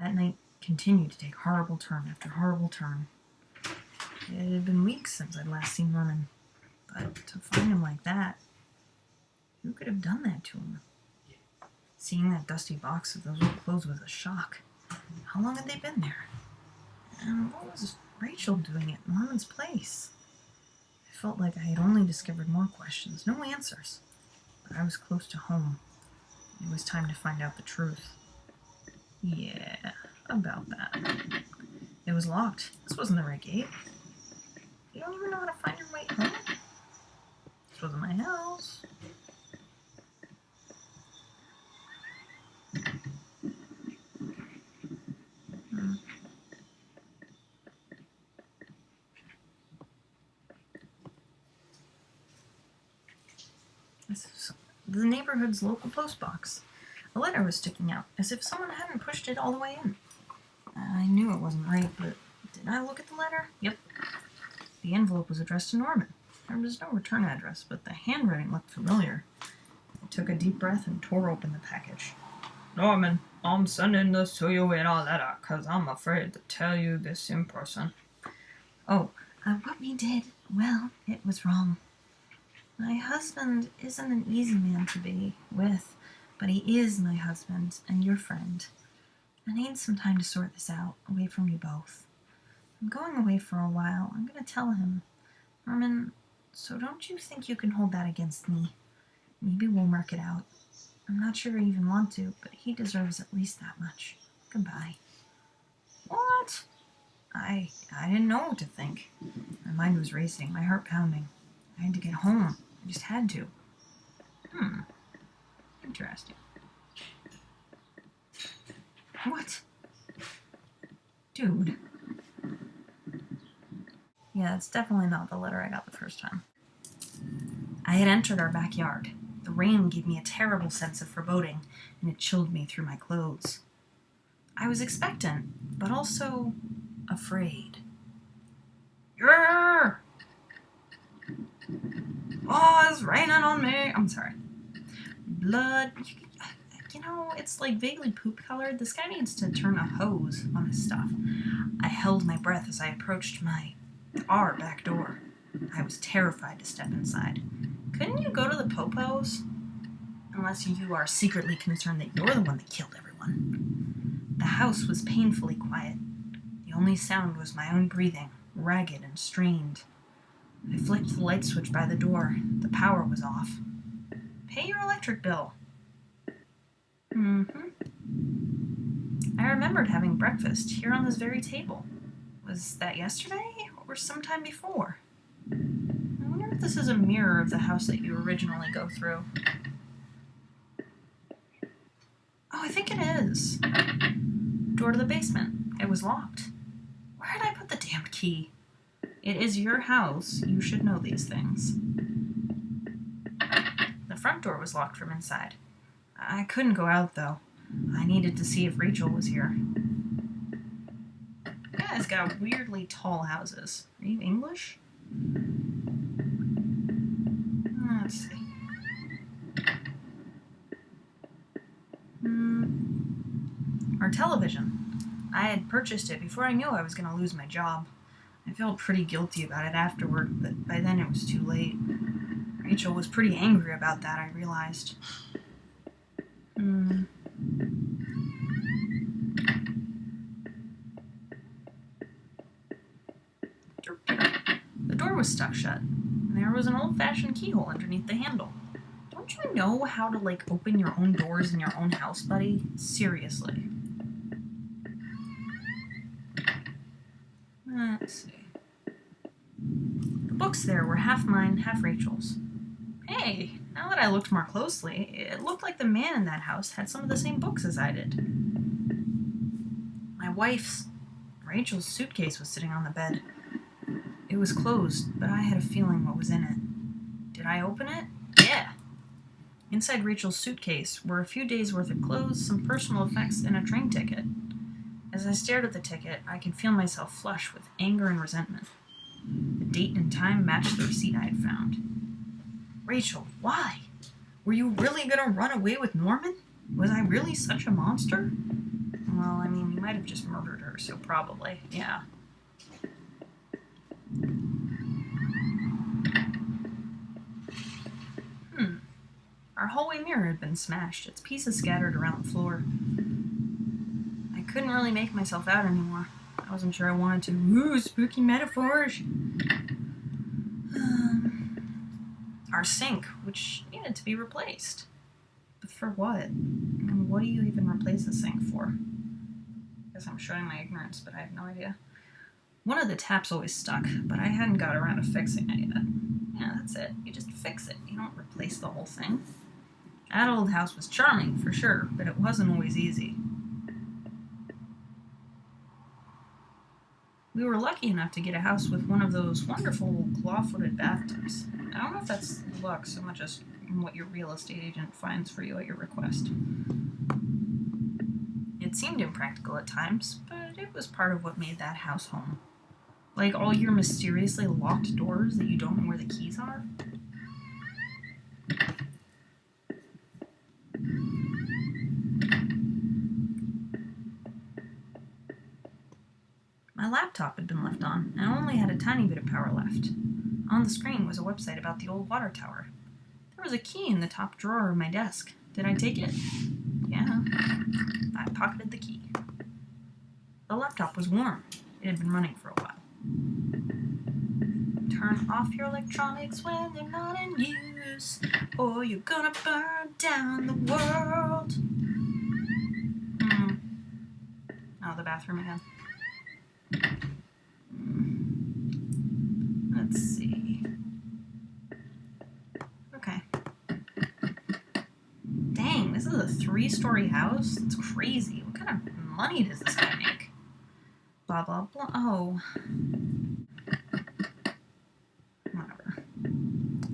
That night continued to take horrible turn after horrible turn. It had been weeks since I'd last seen Norman, but to find him like that, who could have done that to him? Seeing that dusty box of those old clothes was a shock. How long had they been there? And what was Rachel doing at Norman's place? I felt like I had only discovered more questions, no answers. But I was close to home. It was time to find out the truth. Yeah, about that. It was locked. This wasn't the right gate. You don't even know how to find your way home? This wasn't my house. The neighborhood's local post box. A letter was sticking out, as if someone hadn't pushed it all the way in. I knew it wasn't right, but did I look at the letter? Yep. The envelope was addressed to Norman. There was no return address, but the handwriting looked familiar. I took a deep breath and tore open the package. Norman, I'm sending this to you in a letter, 'cause I'm afraid to tell you this in person. Oh, what we did, well, it was wrong. My husband isn't an easy man to be with, but he is my husband and your friend. I need some time to sort this out, away from you both. I'm going away for a while. I'm going to tell him. Norman, so don't you think you can hold that against me? Maybe we'll work it out. I'm not sure I even want to, but he deserves at least that much. Goodbye. What? I didn't know what to think. My mind was racing, my heart pounding. I had to get home. I just had to. Interesting. What? Dude. Yeah, it's definitely not the letter I got the first time. I had entered our backyard. The rain gave me a terrible sense of foreboding, and it chilled me through my clothes. I was expectant, but also afraid. Grrr! Oh, it's raining on me. I'm sorry. Blood. You know, it's like vaguely poop colored. This guy needs to turn a hose on his stuff. I held my breath as I approached our back door. I was terrified to step inside. Couldn't you go to the popos? Unless you are secretly concerned that you're the one that killed everyone. The house was painfully quiet. The only sound was my own breathing, ragged and strained. I flicked the light switch by the door. The power was off. Pay your electric bill. I remembered having breakfast here on this very table. Was that yesterday or sometime before? I wonder if this is a mirror of the house that you originally go through. Oh, I think it is. Door to the basement. It was locked. Where did I put the damned key? It is your house. You should know these things. The front door was locked from inside. I couldn't go out, though. I needed to see if Rachel was here. You guys got weirdly tall houses. Are you English? Let's see. Our television. I had purchased it before I knew I was going to lose my job. I felt pretty guilty about it afterward, but by then it was too late. Rachel was pretty angry about that, I realized. The door was stuck shut, and there was an old-fashioned keyhole underneath the handle. Don't you know how to, open your own doors in your own house, buddy? Seriously. Let's see. The books there were half mine, half Rachel's. Hey, now that I looked more closely, it looked like the man in that house had some of the same books as I did. My wife's, Rachel's suitcase was sitting on the bed. It was closed, but I had a feeling what was in it. Did I open it? Yeah. Inside Rachel's suitcase were a few days' worth of clothes, some personal effects, and a train ticket. As I stared at the ticket, I could feel myself flush with anger and resentment. The date and time matched the receipt I had found. Rachel, why? Were you really going to run away with Norman? Was I really such a monster? Well, I mean, you might have just murdered her, so probably, yeah. Our hallway mirror had been smashed, its pieces scattered around the floor. I couldn't really make myself out anymore. I wasn't sure I wanted to. Ooh, spooky metaphors! Our sink, which needed to be replaced. But for what? I mean, what do you even replace a sink for? I guess I'm showing my ignorance, but I have no idea. One of the taps always stuck, but I hadn't got around to fixing it yet. Yeah, that's it. You just fix it. You don't replace the whole thing. That old house was charming, for sure, but it wasn't always easy. We were lucky enough to get a house with one of those wonderful claw-footed bathtubs. I don't know if that's luck so much as what your real estate agent finds for you at your request. It seemed impractical at times, but it was part of what made that house home. Like all your mysteriously locked doors that you don't know where the keys are. My laptop had been left on, and I only had a tiny bit of power left. On the screen was a website about the old water tower. There was a key in the top drawer of my desk. Did I take it? Yeah. I pocketed the key. The laptop was warm. It had been running for a while. Turn off your electronics when they're not in use, or you're gonna burn down the world. Oh, the bathroom again. Let's see. Okay. Dang, this is a 3-story house? That's crazy. What kind of money does this guy make? Blah, blah, blah. Oh. Whatever.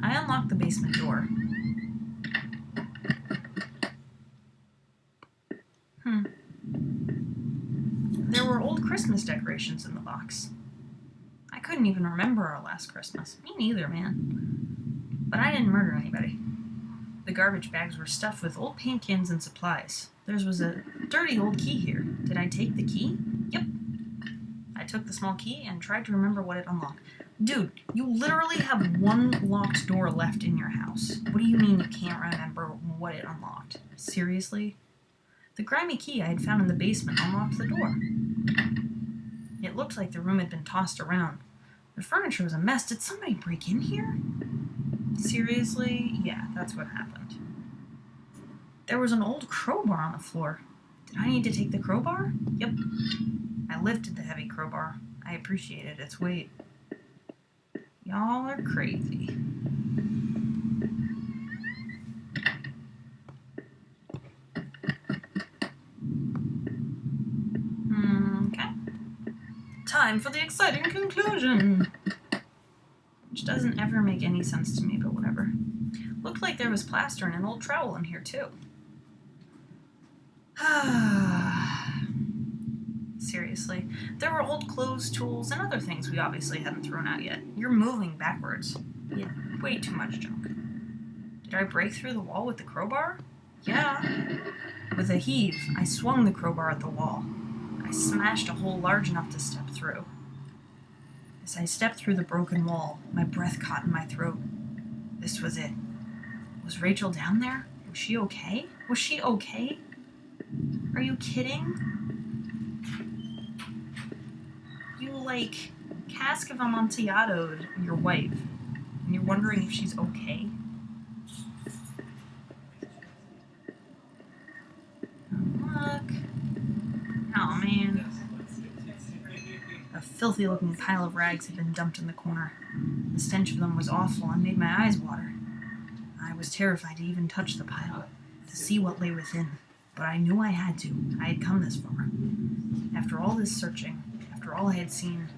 I unlocked the basement door. There were old Christmas decorations in the box. I couldn't even remember our last Christmas. Me neither, man. But I didn't murder anybody. The garbage bags were stuffed with old paint cans and supplies. There was a dirty old key here. Did I take the key? Yep. I took the small key and tried to remember what it unlocked. Dude, you literally have one locked door left in your house. What do you mean you can't remember what it unlocked? Seriously? The grimy key I had found in the basement unlocked the door. It looked like the room had been tossed around. The furniture was a mess. Did somebody break in here? Seriously? Yeah, that's what happened. There was an old crowbar on the floor. Did I need to take the crowbar? Yep. I lifted the heavy crowbar. I appreciated its weight. Y'all are crazy. Okay. Time for the exciting conclusion. Which doesn't ever make any sense to me, but whatever. Looked like there was plaster and an old trowel in here, too. Seriously. There were old clothes, tools, and other things we obviously hadn't thrown out yet. You're moving backwards. Yeah, way too much junk. Did I break through the wall with the crowbar? Yeah. With a heave, I swung the crowbar at the wall. I smashed a hole large enough to step through. As I stepped through the broken wall, my breath caught in my throat. This was it. Was Rachel down there? Was she okay? Was she okay? Are you kidding? You, cask of Amontillado your wife, and you're wondering if she's okay? Look. Oh, man. A filthy-looking pile of rags had been dumped in the corner. The stench of them was awful and made my eyes water. I was terrified to even touch the pile, to see what lay within, but I knew I had to. I had come this far. After all this searching, after all I had seen,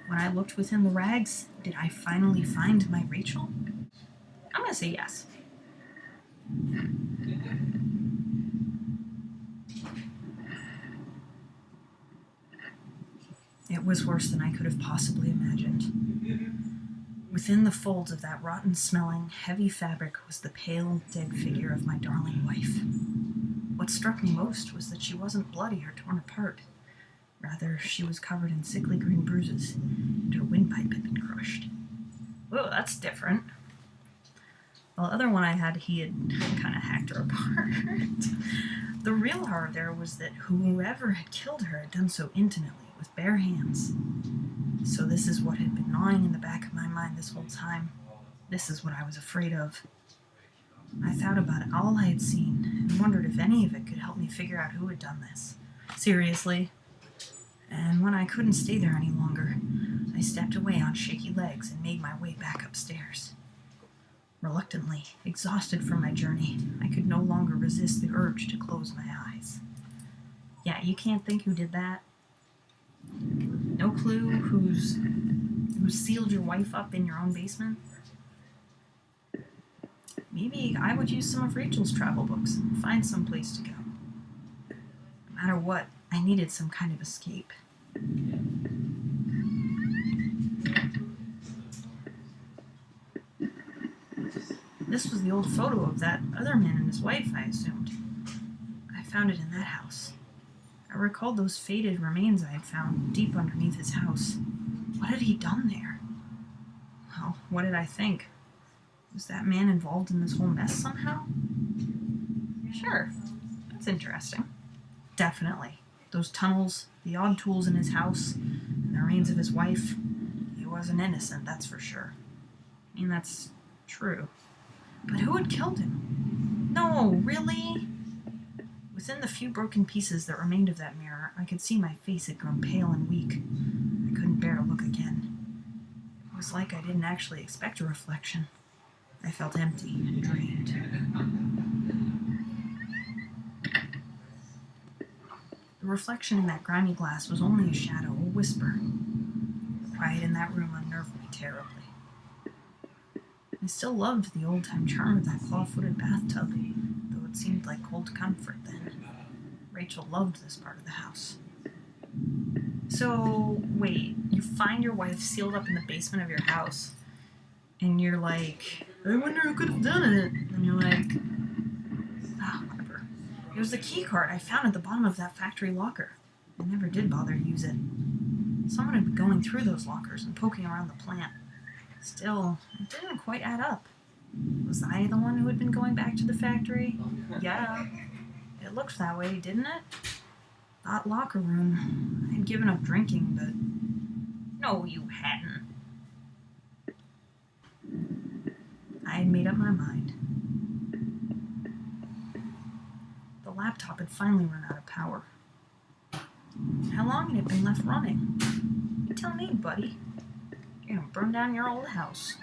when I looked within the rags, did I finally find my Rachel? I'm gonna say yes. It was worse than I could have possibly imagined. Within the folds of that rotten-smelling, heavy fabric was the pale, dead figure of my darling wife. What struck me most was that she wasn't bloody or torn apart. Rather, she was covered in sickly green bruises, and her windpipe had been crushed. Whoa, that's different. Well, the other one I had, he had kind of hacked her apart. The real horror there was that whoever had killed her had done so intimately, with bare hands. So this is what had been gnawing in the back of my mind this whole time. This is what I was afraid of. I thought about all I had seen, and wondered if any of it could help me figure out who had done this. Seriously. And when I couldn't stay there any longer, I stepped away on shaky legs and made my way back upstairs. Reluctantly, exhausted from my journey, I could no longer resist the urge to close my eyes. Yeah, you can't think who did that? No clue who sealed your wife up in your own basement? Maybe I would use some of Rachel's travel books and find some place to go. No matter what, I needed some kind of escape. This was the old photo of that other man and his wife, I assumed. I found it in that house. I recalled those faded remains I had found deep underneath his house. What had he done there? Well, what did I think? Was that man involved in this whole mess somehow? Sure, that's interesting. Definitely. Those tunnels, the odd tools in his house, and the remains of his wife. He wasn't innocent, that's for sure. I mean, that's true. But who had killed him? No, really? Within the few broken pieces that remained of that mirror, I could see my face had grown pale and weak. I couldn't bear to look again. It was like I didn't actually expect a reflection. I felt empty and drained. The reflection in that grimy glass was only a shadow, a whisper. The quiet in that room unnerved me terribly. I still loved the old-time charm of that claw-footed bathtub, though it seemed like cold comfort then. Rachel loved this part of the house. So, wait, you find your wife sealed up in the basement of your house, and you're like, I wonder who could have done it. And you're like, whatever. It was the key card I found at the bottom of that factory locker. I never did bother to use it. Someone had been going through those lockers and poking around the plant. Still, it didn't quite add up. Was I the one who had been going back to the factory? Yeah. It looked that way, didn't it? That locker room. I had given up drinking, but... No, you hadn't. I had made up my mind. The laptop had finally run out of power. How long had it been left running? You tell me, buddy. You're gonna burn down your old house.